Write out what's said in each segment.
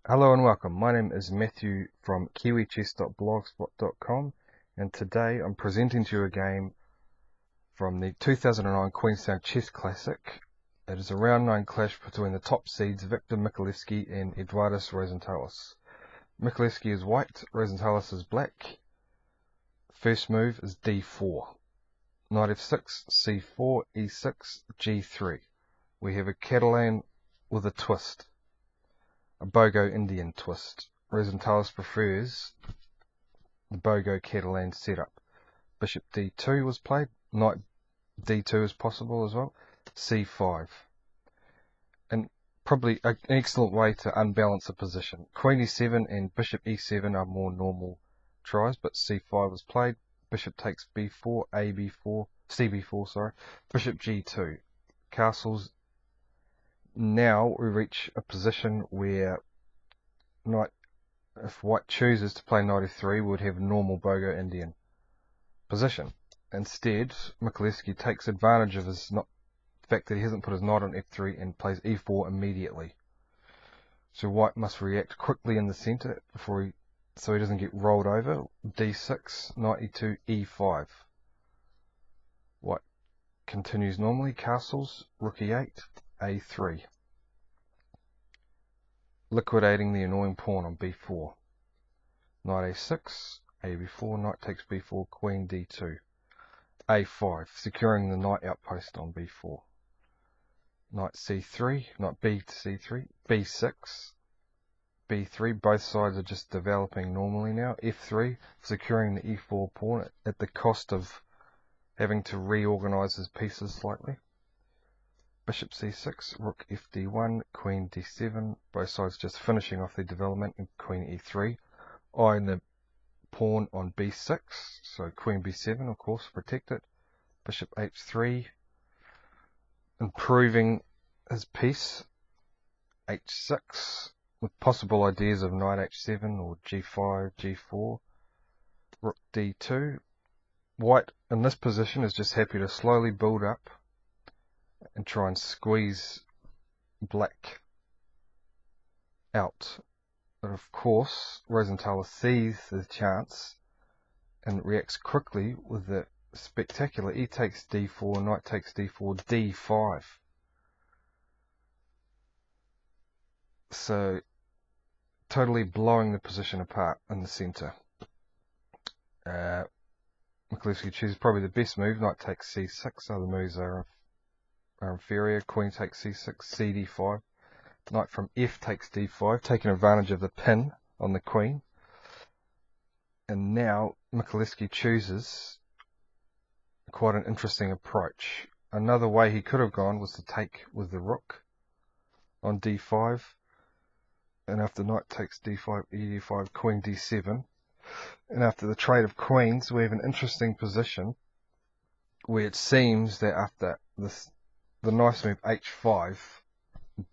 Hello and welcome. My name is Matthew from kiwichess.blogspot.com, and today I'm presenting to you a game from the 2009 Queenstown Chess Classic. It is a round 9 clash between the top seeds Victor Mikhalevski and Eduardas Rozentalis. Mikhalevski is white, Rozentalis is black. First move is d4. Knight f6, c4, e6, g3. We have a Catalan with a twist. A Bogo Indian twist. Rozentalis prefers the Bogo Catalan setup. Bishop d2 was played. Knight d2 is possible as well. c5. And probably an excellent way to unbalance a position. Queen e7 and bishop e7 are more normal tries, but c5 was played. Bishop takes b4, ab4, cb4, sorry. Bishop g2. Castles. Now we reach a position where if white chooses to play knight f3, we would have a normal Bogo Indian position. Instead, Mikhalevski takes advantage of the fact that he hasn't put his knight on f3 and plays e4 immediately. So white must react quickly in the centre so he doesn't get rolled over. d6, knight e2, e5. White continues normally, castles, rook e8, a3. Liquidating the annoying pawn on b4. Knight a6, ab4, knight takes b4, queen d2. a5, securing the knight outpost on b4. Knight c3, knight b to c3, b6, b3, both sides are just developing normally now. f3, securing the e4 pawn at the cost of having to reorganize his pieces slightly. Bishop c6, rook fd1, queen d7, both sides just finishing off the development, and queen e3, eyeing the pawn on b6, so queen b7 of course protect it. Bishop h3, improving his piece. h6 with possible ideas of knight h7 or g5, g4. Rook d2. White in this position is just happy to slowly build up and try and squeeze black out. But of course, Rozentalis sees his chance and reacts quickly with the spectacular e takes d4, knight takes d4, d5. So, totally blowing the position apart in the centre. Mikhalevski chooses probably the best move. Knight takes c6. Other moves are inferior. Queen takes c6, cd5. Knight from f takes d5, taking advantage of the pin on the queen. And now Mikhalevski chooses quite an interesting approach. Another way he could have gone was to take with the rook on d5. And after knight takes d5, e5, queen d7. And after the trade of queens, we have an interesting position where it seems that after the nice move h5,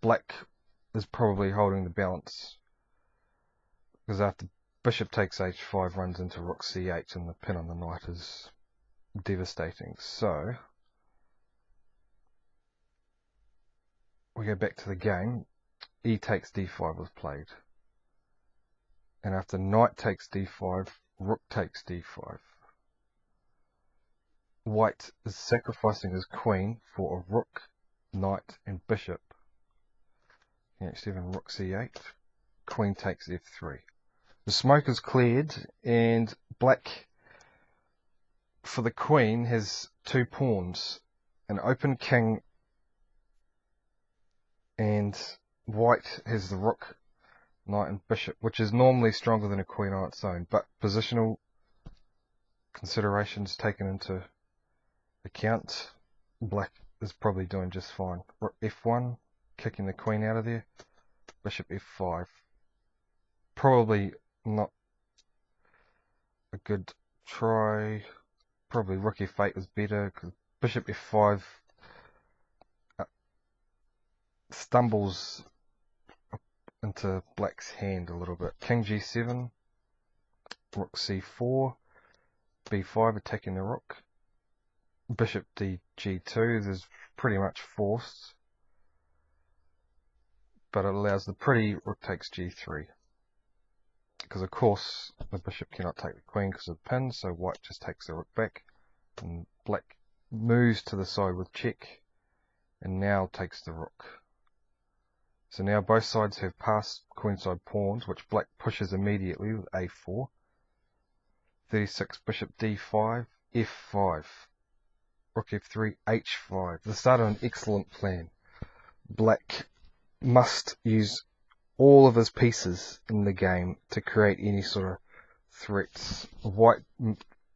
black is probably holding the balance. Because after bishop takes h5 runs into rook c8 and the pin on the knight is devastating. So, we go back to the game. E takes d5 was played. And after knight takes d5, rook takes d5. White is sacrificing his queen for a rook, knight, and bishop. h7, rook c8, queen takes f3. The smoke is cleared, and black, for the queen, has two pawns, an open king, and white has the rook, knight, and bishop, which is normally stronger than a queen on its own, but positional considerations taken into account, black is probably doing just fine. Rook f1, kicking the queen out of there. Bishop f5. Probably not a good try. Probably rook f8 was better, because bishop f5 stumbles into black's hand a little bit. King g7, rook c4, b5 attacking the rook. Bishop d g2 is pretty much forced. but it allows the pretty rook takes g3. Because of course the bishop cannot take the queen because of the pin, so white just takes the rook back, and black moves to the side with check, and now takes the rook. So now both sides have passed queenside pawns, which black pushes immediately with a4. 36, bishop d5, f5, rook f3, h5. The start of an excellent plan. Black must use all of his pieces in the game to create any sort of threats. White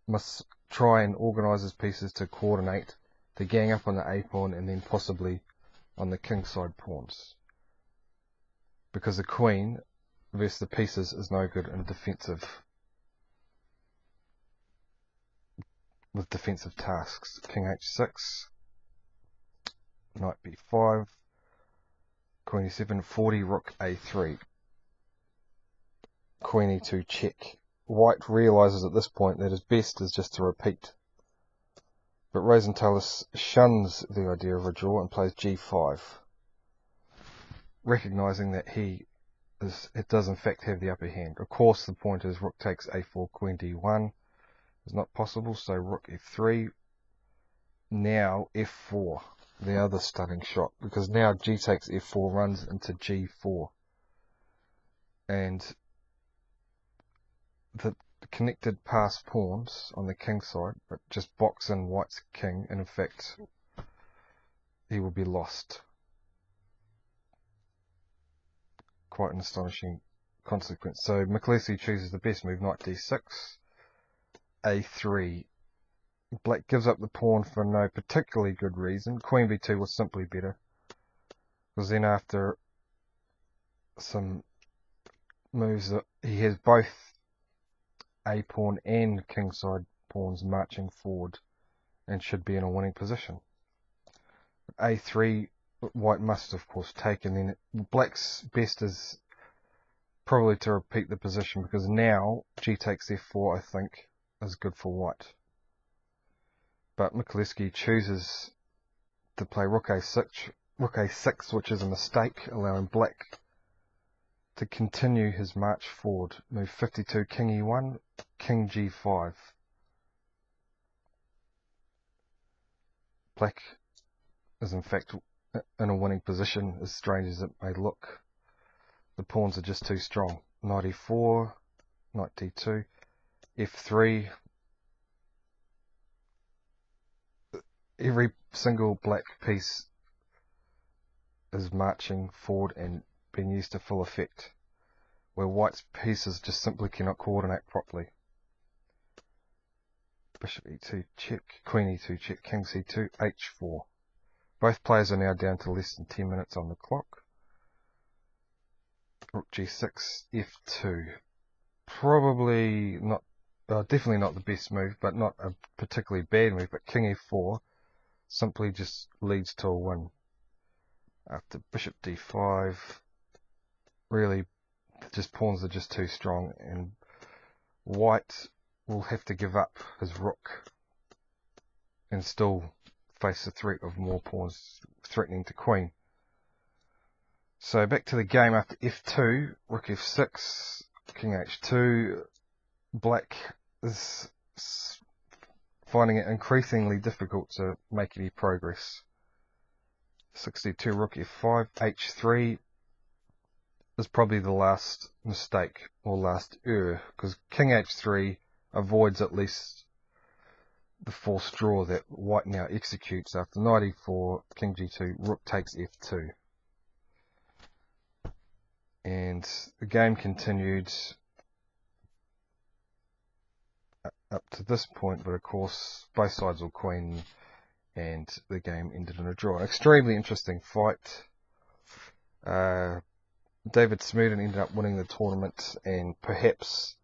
must try and organise his pieces to coordinate, to gang up on the a pawn and then possibly on the kingside pawns. Because the queen versus the pieces is no good in defensive, with defensive tasks. King h6, knight b5, queen e7, 40, rook a3, queen e2 check. White realises at this point that his best is just to repeat, but Rozentalis shuns the idea of a draw and plays g5, recognising that it does in fact have the upper hand. Of course the point is rook takes a4, queen d1 is not possible, so rook f3, now f4. The other stunning shot, because now g takes f4 runs into g4, and the connected pass pawns on the king side but just box in white's king, and in fact he will be lost. Quite an astonishing consequence. So Mikhalevski chooses the best move, knight d6, a3. Black gives up the pawn for no particularly good reason. Queen b2 was simply better, because then after some moves he has both a pawn and kingside pawns marching forward and should be in a winning position. a3, white must of course take, and then black's best is probably to repeat the position, because now g takes f4 I think is good for white. But Mikhalevski chooses to play rook a6, which is a mistake, allowing black to continue his march forward. Move 52, king e1, king g5. Black is in fact in a winning position, as strange as it may look. The pawns are just too strong. Knight e4, knight d2, f3. Every single black piece is marching forward and being used to full effect, where white's pieces just simply cannot coordinate properly. Bishop e2 check, queen e2 check, king c2, h4. Both players are now down to less than 10 minutes on the clock. Rook g6, f2. Probably not, definitely not the best move, but not a particularly bad move. But king e4 simply just leads to a win. After bishop d5, really just pawns are just too strong, and white will have to give up his rook and still face the threat of more pawns threatening to queen. So back to the game after f2, rook f6, king h2. Black is finding it increasingly difficult to make any progress. 62, rook f5, h3 is probably the last mistake, or last error, because king h3 avoids at least the forced draw that white now executes after knight e4, king g2, rook takes f2. And the game continued up to this point, but of course both sides will queen and the game ended in a draw. Extremely interesting fight. David Smoodin ended up winning the tournament, and perhaps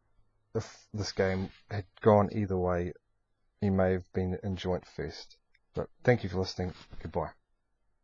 if this game had gone either way, he may have been in joint first. But thank you for listening. Goodbye.